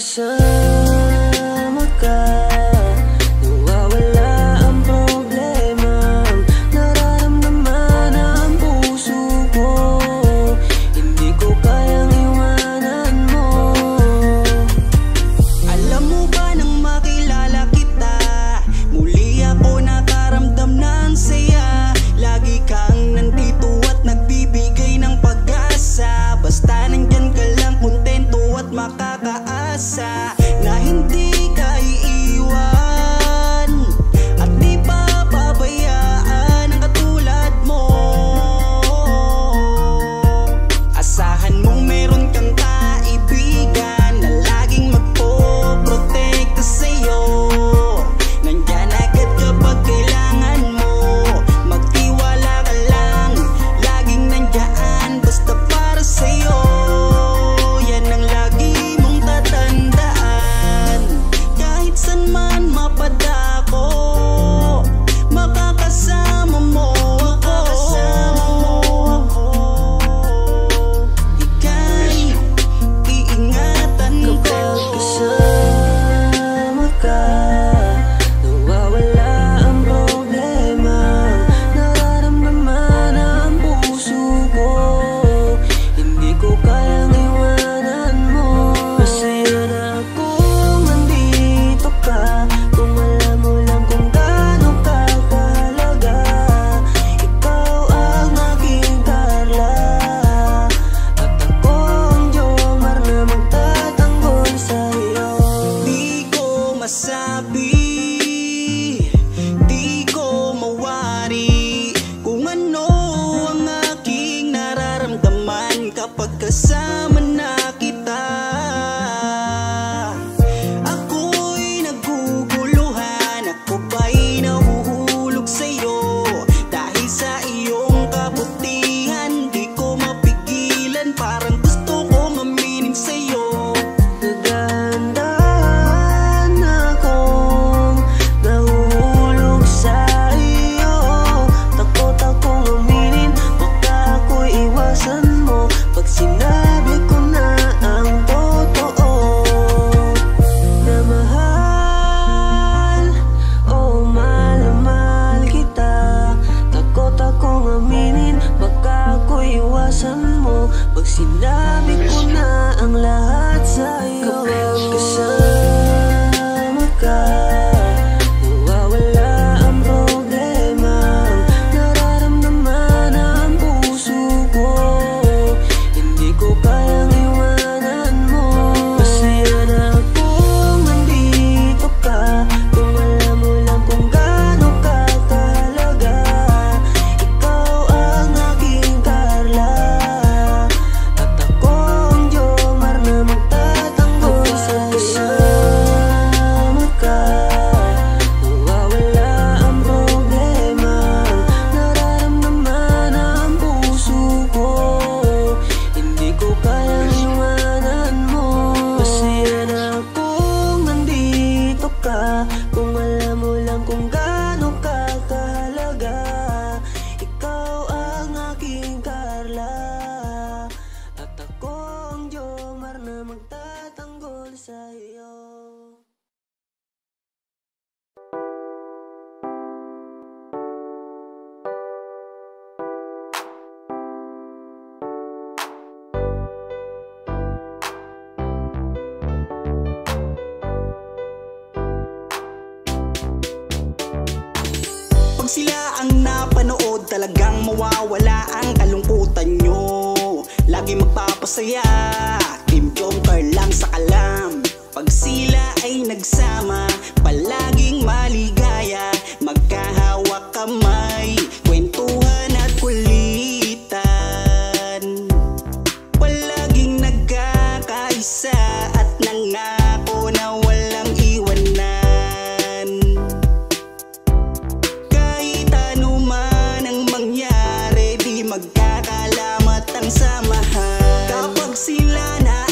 kasama ka, nawawala ang problema. Nararamdaman ang puso ko, hindi ko kayang iwanan mo. Alam mo ba nang makilala kita, muli ako nakaramdam ng saya. Lagi kang nandito at nagbibigay ng pag-asa. Basta nandyan ka lang, kontento at makakaasa na hindi ka iiwan at di pa pabayaan ang katulad mo. Asahan mong meron kang kaibigan na laging magpoprotekta sa'yo. Nandyan agad kapag kailangan mo, magtiwala ka lang, laging nandyan basta para sa'yo. Yan ang lagi mong tatandaan, kahit saan man mapadako, makakasama mo ako. Ika'y iingatan ko. Kapag kasama ka, nawawala ang problema. Nararamdaman ang puso ko, hindi ko kayang iwanan mo. Masaya na kung nandito ka, kung alam mo lang kung gaano ka kahalaga. Ikaw ang aking Carla, at ako ang Jomar na magtatanggol sa'yo. Di ko masabi, di ko mawari kung ano ang aking nararamdaman kapag kasama na kita. Ako'y naguguluhan, ako ba'y nahuhulog sa'yo. Dahil sa iyong kabutihan, di ko mapigilan, parang gusto kong aminin sa'yo. Nagdahan akong nahuhulog sa iyo. Takot akong aminin, baka ako'y iwasan mo pag sinabi ko na ang totoo. Na mahal, oh mahal na mahal kita. Takot akong aminin, baka ako'y iwasan mo pag sinabi ko na ang lahat sa'yo. Kapag kasama ka, nawawala ang problema. Nararamdaman ang puso ko, hindi ko kayang iwanan mo. Masaya na kung nandito ka, kung alam mo lang kung gaano ka kahalaga. Ikaw ang aking Carla, at ako ang Jomar na magtatanggol sa'yo. Kasama ka, nawawala ang problema. Nararamdaman ang puso ko, hindi ko kayang iwanan mo. Masaya na kung nandito ka, kung alam mo lang kung gaano ka kahalaga. Ikaw ang aking Carla, at ako ang Jomar na magtatanggol sa'yo. Pag sila ang napanood, talagang mawawala ang kalungkutan nyo. Lagi magpapasaya, Team Jomcar lang sa kalam. Pag sila ay nagsama, palaging maligaya, magkahawak kamay, kwentuhan at kulitan. Palaging nagkakaisa at nangako na walang iwanan. Kahit ano man ang mangyari, di magkakalamat ang samahan. Kapag sila na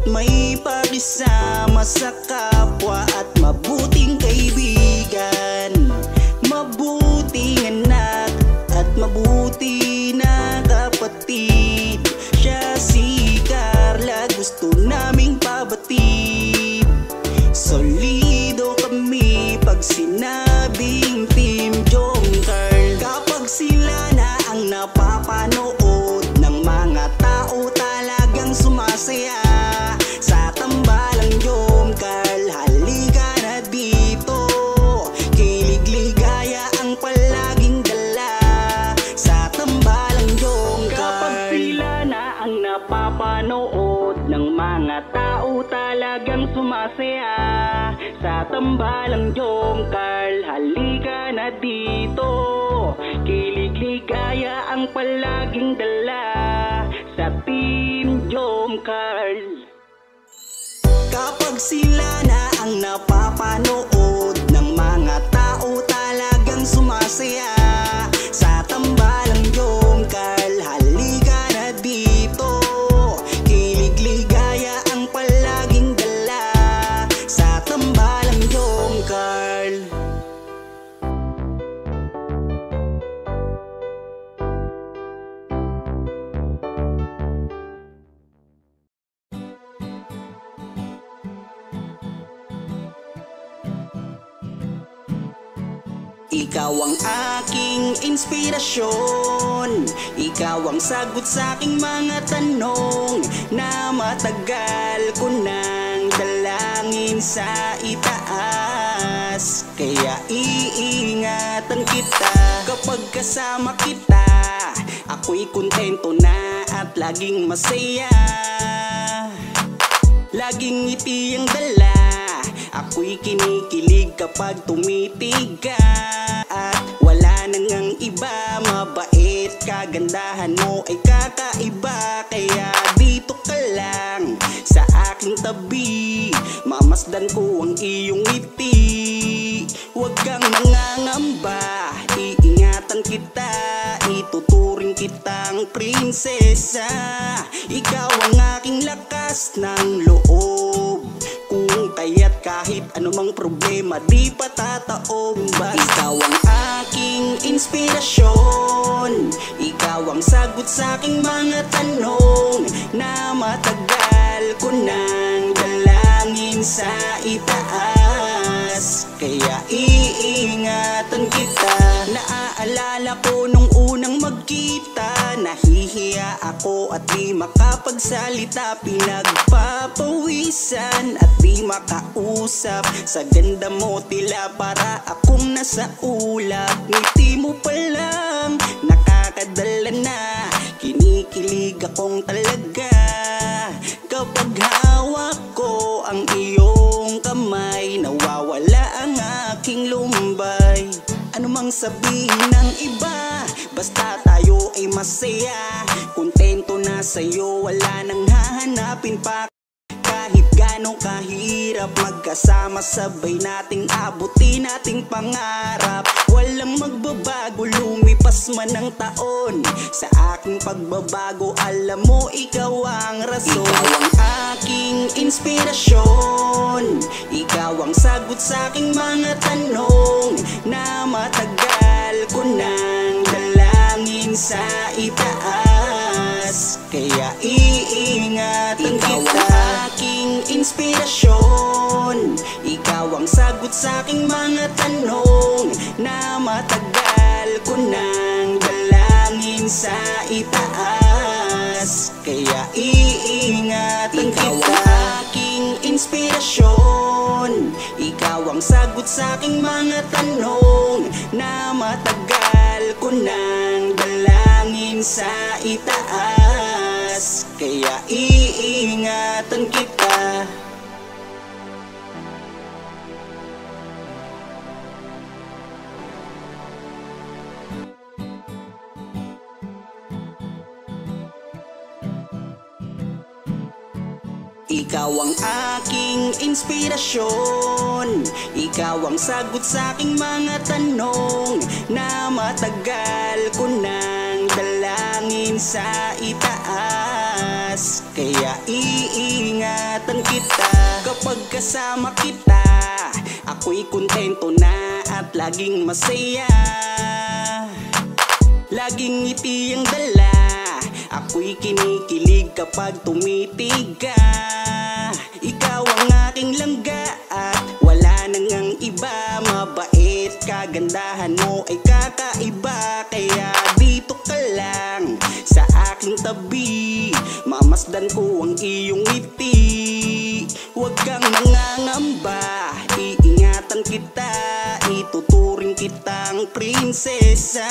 may pakisama sa kapwa at mabuting kaibigan, mabuting anak at mabuti na kapatid. Siya si Carla, gusto naming pabatid. Solido kami pag sinabing Team Jomcarl. Kapag sila na ang napapanood ng mga tao talagang sumasaya sa tambalang Jomcarl. Halika na dito, kilig ligaya ang palaging dala sa tambalang Jomcarl. Kapag sila na ang napapanood ng mga tao talagang sumasaya sa tambalang Jomcarl. Halika na dito, kilig ligaya ang palaging dala sa Team Jomcarl. Kapag sila na ang napapanood ng mga tao talagang sumasaya sa tambalang Jomcarl. Halika na dito, kilig ligaya ang palaging dala sa tambalang Jomcarl. Ikaw ang aking inspirasyon, ikaw ang sagot sa aking mga tanong na matagal ko nang dalangin sa itaas. Kaya iingatan kita kapag kasama kita, ako'y kontento na at laging masaya. Laging ngiti ang dala, ako'y kinikilig kapag tumitig ka. At wala nang ang iba, mabait, kagandahan mo ay kakaiba. Kaya dito ka lang sa aking tabi, mamasdan ko ang iyong ngiti. Huwag kang nangangamba, iingatan kita, ituturing kitang prinsesa. Ikaw ang aking lakas ng loob, kung kaya't kahit anumang problema di patataob. Ikaw ang aking inspirasyon, ikaw ang sagot sa aking mga tanong na matagal ko nang dalangin sa itaas. Kaya iingatan kita. Naaalala ko nung unang magkita, nahihiya ako at di makapagsalita. Pinagpapawisan at di makausap, sa ganda mo tila para akong nasa ulap. Ngiti mo pa lang nakakadala na, kinikilig akong talaga. Kapag hawak ko ang iyong kamay, nawawala ang aking lumbay. Ano mang sabihin ng iba, basta tayo ay masaya. Kontento na sa'yo, wala nang hahanapin pa. Kahit ganong kahirap, magkasama sabay nating abutin nating pangarap. Walang magbabago, lumipas man ang taon, sa aking pagbabago alam mo ikaw ang rason. Ikaw ang aking inspirasyon, ikaw ang sagot sa aking mga tanong na matagal ko nang dalangin sa itaas. Kaya iingatan kita. Ikaw ang aking inspirasyon, ikaw ang sagot sa aking mga tanong na matagal ko nang dalangin sa itaas. Kaya iingatan kita. Ikaw ang aking inspirasyon, ikaw ang sagot sa aking mga tanong na matagal ko nang dalangin sa itaas. Kaya iingatan kita. Ikaw ang aking inspirasyon, ikaw ang sagot sa aking mga tanong na matagal ko nang dalangin sa itaas. Kaya iingat iingatan kita. Kapag kasama kita, ako'y kontento na at laging masaya. Laging ngiti ang dala, ako'y kinikilig kapag tumitig ka. Ikaw ang aking langga at wala nang ang iba. Mabait, kagandahan mo ay kakaiba. Kaya dito ka lang sa aking tabi, mamasdan ko ang iyong ngiti. Huwag kang nangangamba, iingatan kita, ituturing kitang prinsesa.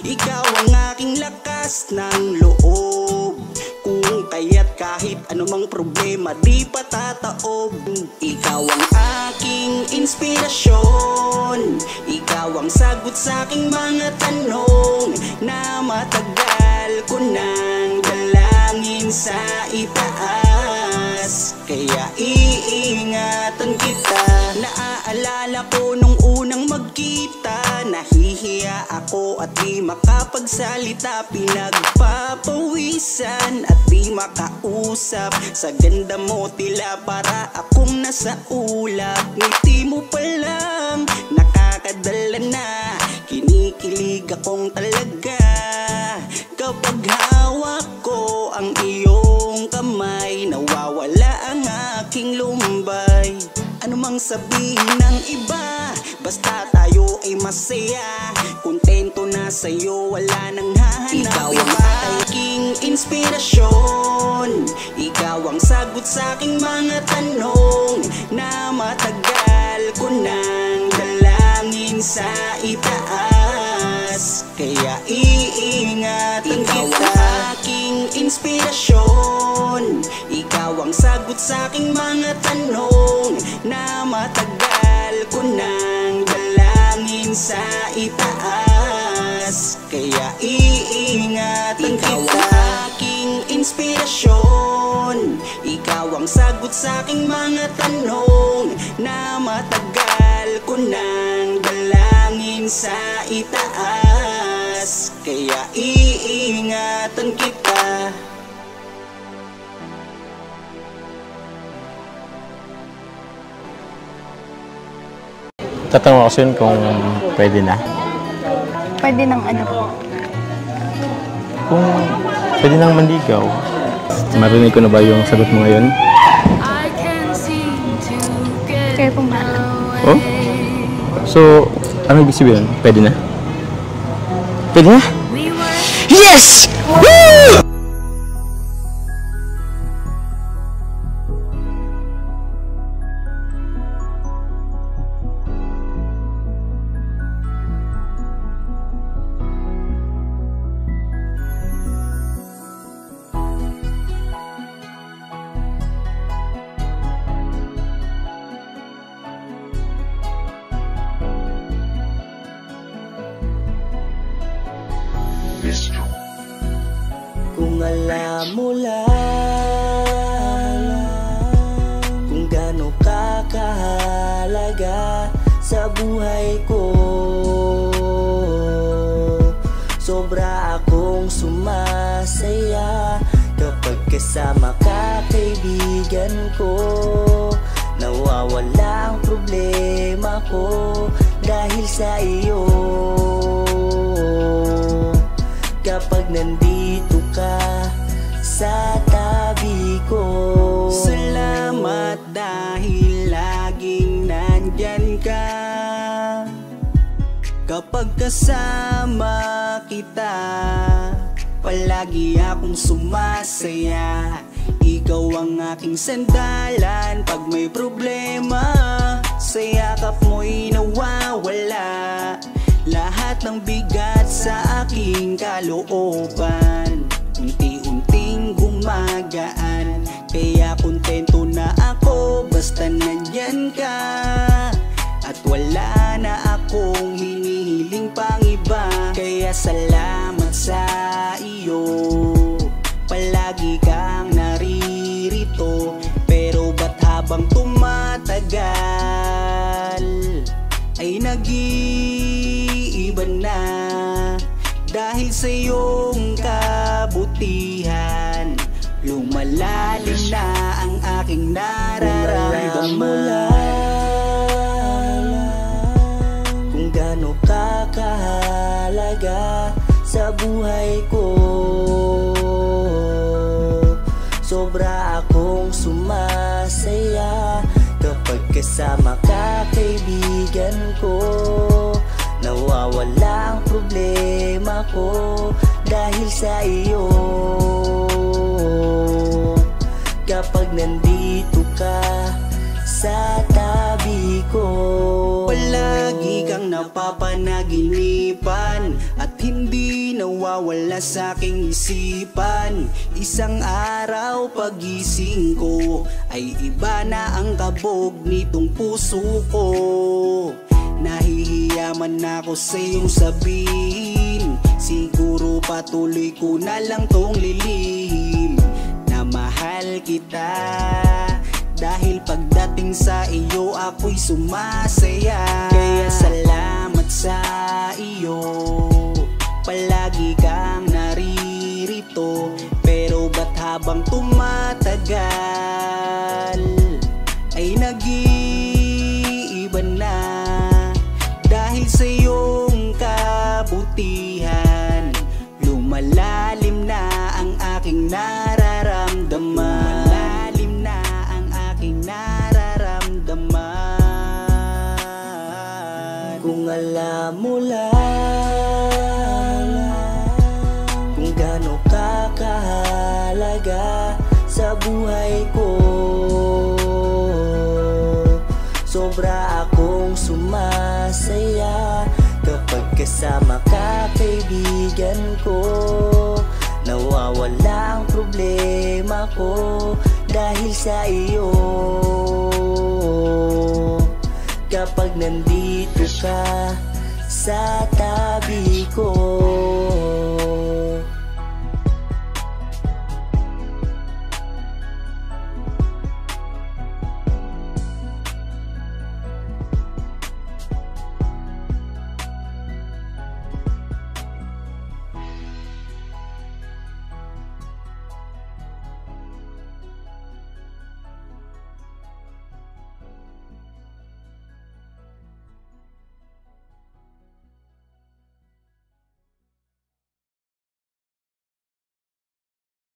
Ikaw ang aking lakas ng loob, kung kaya't kahit anumang problema di patataob. Ikaw ang aking inspirasyon, ikaw ang sagot sa aking mga tanong na matagal ko nang dalangin sa itaas. Kaya iingatan kita. Naaalala ko nung unang magkita, nahihiya ako at di makapagsalita. Pinagpapawisan at di makausap. Sa ganda mo tila para akong nasa ulap. Ngiti mo pa lang nakakadala na, kinikilig akong talaga. Kapag hawak ko ang iyong kamay, nawawala ang aking lumbay. Ano mang sabihin ng iba, basta tayo ay masaya. Kontento na sa'yo, wala nang hahanap. Ikaw ang aking inspirasyon, ikaw ang sagot sa aking mga tanong na matagal ko nang dalangin sa itaas. Kaya iingatan kita. Ikaw ang aking inspirasyon, ikaw ang sagot sa aking mga tanong na matagal ko nang dalangin sa itaas. Kaya iingatan kita. Ikaw ang aking inspirasyon, ikaw ang sagot sa aking mga tanong na matagal ko nang dalangin sa itaas. Kaya iingatan kita. Tatanong ako sa'yo kung pwede na. Pwede ng ano po? Kung pwede nang manligaw. Marinig ko na ba yung sagot mo ngayon? Kaya pong bata. Oh? So, ano ibig sabihin? Pwede na? Pwede na? Yes! Woo! Kung alam mo lang kung gaano ka kahalaga sa buhay ko, sobra akong sumasaya kapag kasama ka, kaibigan ko. Nawawala ang problema ko dahil sa iyo. Kapag nandito ka sa tabi ko, salamat dahil laging nandyan ka. Kapag kasama kita, palagi akong sumasaya. Ikaw ang aking sandalan pag may problema. Sa yakap mo'y nawawala lahat ng bigat sa aking kalooban. Unti-unting gumagaan, kaya kontento na ako basta nandyan ka. At wala na akong hinihiling pang iba. Kaya salamat sa iyo, palagi kang naririto. Pero ba't habang tumatagal ay nag-iiba na? Dahil sa iyong kabutihan, lumalayo Lumalalim na ang aking nararamdaman. Kung gaano ka kahalaga sa buhay ko, sobra akong sumasaya kapag kasama ka, kaibigan ko. Nawawala ang problema ko dahil sa iyo. Kapag nandito ka sa tabi ko, palagi kang napapanaginipan at hindi nawawala sa aking isipan. Isang araw pagising ko ay iba na ang kabog nitong puso ko. Nahihiya man ako sa iyong sabihin, siguro patuloy ko na lang tong lilihim na mahal kita. Dahil pagdating sa iyo ako'y sumasaya. Kaya salamat sa iyo, palagi kang naririto. Pero ba't habang tumatagal ay nag-iiba na? Dahil sa iyong kabutihan, lumalalim na ang aking nararamdaman. Lumalalim na ang aking nararamdaman. kung alam mo lang kung gaano ka kahalaga sa buhay ko, sobra akong sumasaya kapag kasama ka, kaibigan ko. Nawawala ang problema ko dahil sa iyo. Kapag nandito ka sa tabi ko,